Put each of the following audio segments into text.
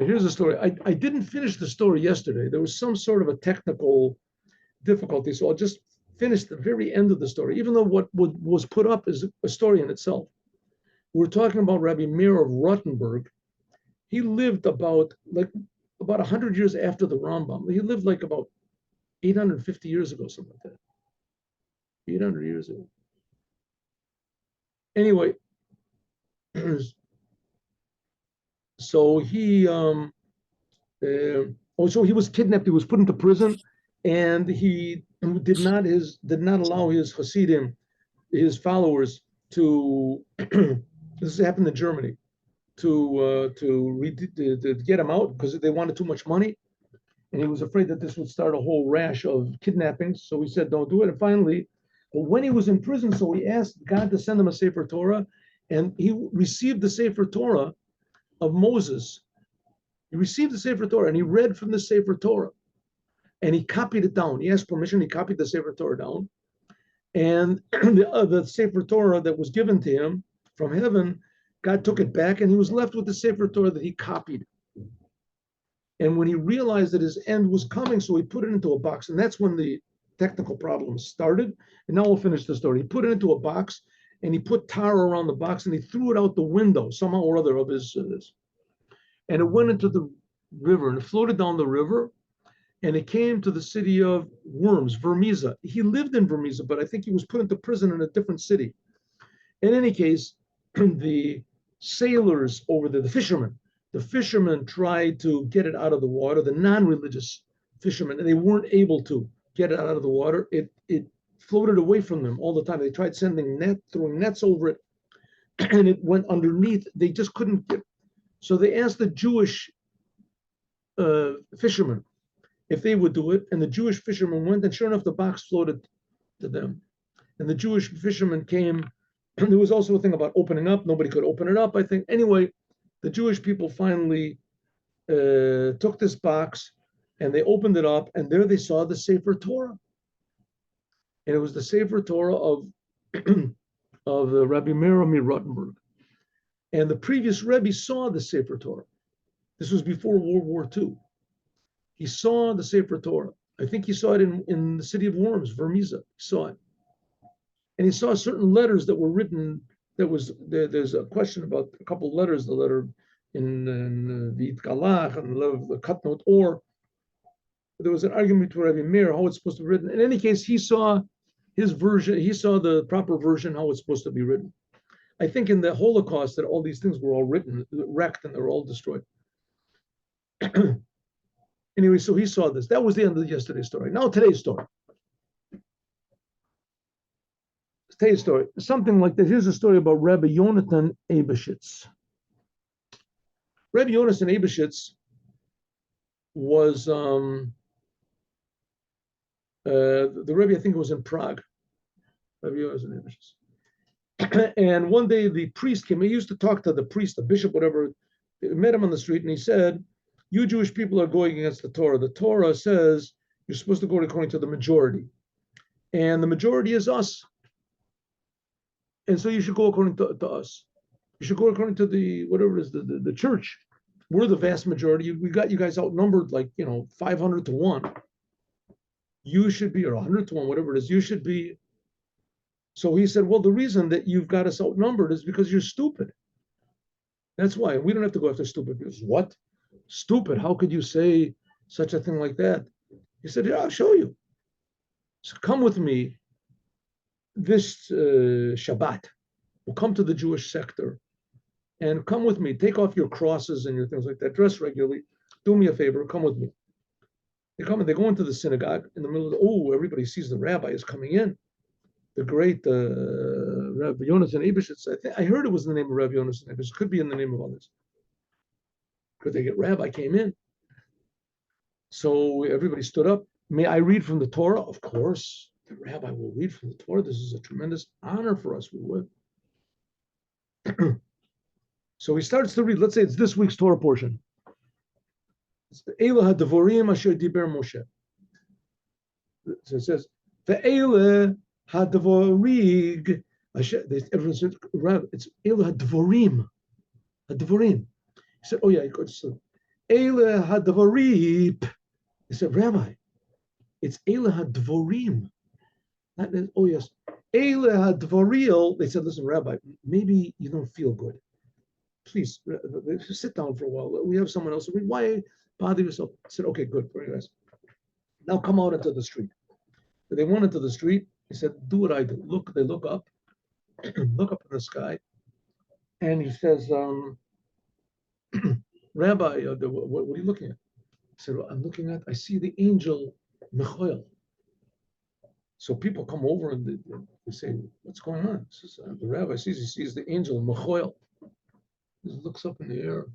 Here's the story. I didn't finish the story yesterday. There was some sort of a technical difficulty, so I'll just finish the very end of the story, even though what was put up is a story in itself. We're talking about Rabbi Meir of Rottenburg. He lived about 100 years after the Rambam. He lived like about 850 years ago, something like that. 800 years ago. Anyway, so he so he was kidnapped. He was put into prison, and he did not allow his Hasidim, his followers, to this happened in Germany, to get him out because they wanted too much money, and he was afraid that this would start a whole rash of kidnappings. So he said, "Don't do it." And finally, when he was in prison, so he asked God to send him a Sefer Torah, and he received the Sefer Torah of Moses. He received the Sefer Torah, and he read from the Sefer Torah, and he copied it down. He asked permission. He copied the Sefer Torah down, and the Sefer Torah that was given to him from heaven, God took it back, and he was left with the Sefer Torah that he copied. And when he realized that his end was coming, so he put it into a box, and that's when the technical problems started. And now we'll finish the story. He put it into a box, and he put tar around the box, and he threw it out the window somehow or other of his. And it went into the river, and it floated down the river, and it came to the city of Worms, Vermiza. He lived in Vermiza, but I think he was put into prison in a different city. In any case, the sailors over there, the fishermen tried to get it out of the water, the non-religious fishermen, and they weren't able to get it out of the water. It floated away from them all the time. They tried throwing nets over it, and it went underneath. They just couldn't get. So they asked the Jewish fishermen if they would do it, and the Jewish fishermen went, and sure enough, the box floated to them. And the Jewish fishermen came, and there was also a thing about opening up. Nobody could open it up, I think. Anyway, the Jewish people finally took this box, and they opened it up, and there they saw the Sefer Torah. And it was the Sefer Torah of Rabbi Meir Rottenburg. And the previous Rebbe saw the Sefer Torah. This was before World War II. He saw the Sefer Torah. I think he saw it in the city of Worms, Vermiza. He saw it. And he saw certain letters that were written. There's a question about a couple of letters, the letter in the Galach and the Katnot Or. There was an argument between Rabbi Meir, how it's supposed to be written. In any case, he saw his version. He saw the proper version, how it's supposed to be written. I think in the Holocaust that all these things were all wrecked, and they were all destroyed. Anyway, so he saw this. That was the end of yesterday's story. Now today's story. Today's story. Something like that. Here's a story about Rabbi Yonatan Eibeshitz. Rabbi Yonatan Eibeshitz was the Rebbe, I think it was in Prague. Rabbi Yonatan Eibeshitz. And one day the priest came. He used to talk to the priest, the bishop, whatever. He met him on the street, and he said, "You Jewish people are going against the Torah. The Torah says you're supposed to go according to the majority, and the majority is us. And so you should go according to us. You should go according to the whatever it is, the church. We're the vast majority. We got you guys outnumbered 500 to 1. You should be, or 100 to 1, whatever it is. You should be." So he said, "Well, the reason that you've got us outnumbered is because you're stupid. That's why. We don't have to go after stupid people." "What? Stupid? How could you say such a thing like that?" He said, "Yeah, I'll show you. So come with me this Shabbat. We'll come to the Jewish sector, and come with me. Take off your crosses and your things like that. Dress regularly. Do me a favor. Come with me." They come and they go into the synagogue in the middle of everybody sees the rabbi is coming in. The great Rabbi Yonatan Eibeshitz. I heard it was the name of Rabbi Yonatan Eibeshitz. It could be in the name of others. Could they get Rabbi came in? So everybody stood up. "May I read from the Torah?" "Of course, the rabbi will read from the Torah. This is a tremendous honor for us. We would." So he starts to read. Let's say it's this week's Torah portion. It's the Eila HaDevorim Asher Diber Moshe. So it says, "Ve'ele HaDevorig." Everyone said, "Rabbi, it's Eila HaDevorim." HaDevorim. He said, "Oh yeah, so Eile hadvarim. He said, Rabbi, it's Eile hadvarim. Oh yes, Eile hadvaril. They said, listen, Rabbi, maybe you don't feel good. Please sit down for a while. We have someone else. Why bother yourself? I said, okay, good, very nice. Now come out into the street. They went into the street. He said, do what I do. Look, they look up, look up in the sky, and he says, Rabbi, what are you looking at? I said, well, I'm looking at, I see the angel Michael. So people come over and they say, what's going on? Says, the rabbi he sees the angel Michael. He looks up in the air.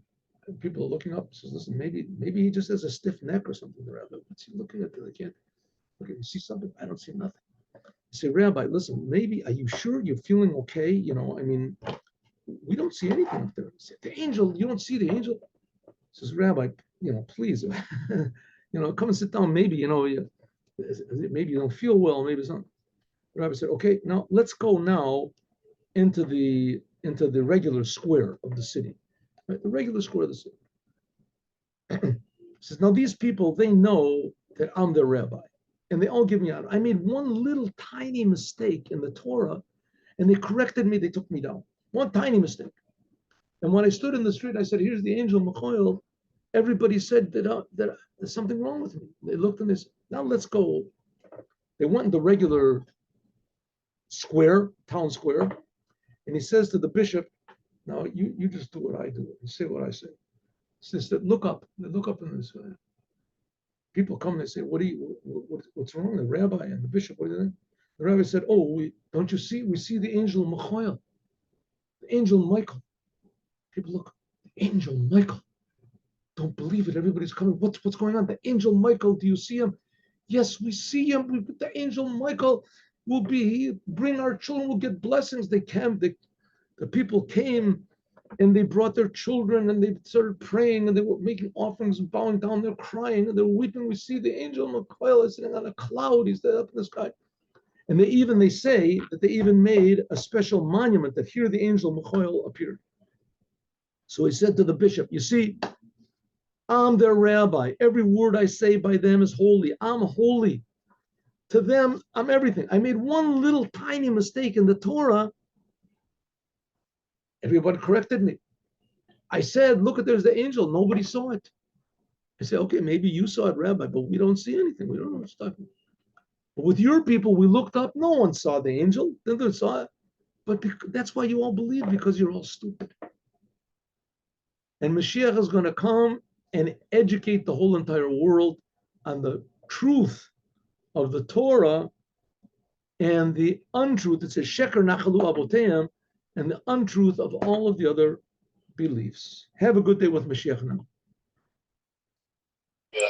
And people are looking up. Says, listen, maybe he just has a stiff neck or something. The rabbi, what's he looking at? They can't. Okay, you see something? I don't see nothing. I say, Rabbi, listen, maybe, are you sure you're feeling okay? You know, I mean, we don't see anything up there. Say, the angel, you don't see the angel? He says, Rabbi, you know, please, come and sit down. Maybe, maybe you don't feel well. Maybe something. The rabbi said, okay, now let's go now into the regular square of the city, right? The regular square of the city. He says, now these people, they know that I'm their rabbi, and they all give me out. I made one little tiny mistake in the Torah, and they corrected me. They took me down. One tiny mistake. And when I stood in the street, I said, here's the angel Michael. Everybody said that there's something wrong with me. They looked and they said, now let's go. They went in the regular square, town square, and he says to the bishop, now you just do what I do and say what I say. He says, look up. They look up in this. People come and they say, what's wrong? The rabbi and the bishop, what are they? The rabbi said, don't you see? We see the angel Michael. The angel Michael. People look, the angel Michael. Don't believe it. Everybody's coming. What's going on? The angel Michael, do you see him? Yes, we see him. The angel Michael will bring our children, will get blessings. They came, the people came and they brought their children and they started praying and they were making offerings and bowing down. They're crying and they're weeping. We see the angel Michael is sitting on a cloud. He's there up in the sky. And they say that they even made a special monument that here the angel Michael appeared. So he said to the bishop, you see, I'm their rabbi. Every word I say by them is holy. I'm holy. To them, I'm everything. I made one little tiny mistake in the Torah. Everybody corrected me. I said, look, there's the angel. Nobody saw it. I said, okay, maybe you saw it, Rabbi, but we don't see anything. We don't know what's talking. But with your people, we looked up. No one saw the angel. They saw it. But that's why you all believe, because you're all stupid. And Mashiach is going to come and educate the whole entire world on the truth of the Torah and the untruth. It says sheker nachalu avoteim, and the untruth of all of the other beliefs. Have a good day with Mashiach now. Yeah.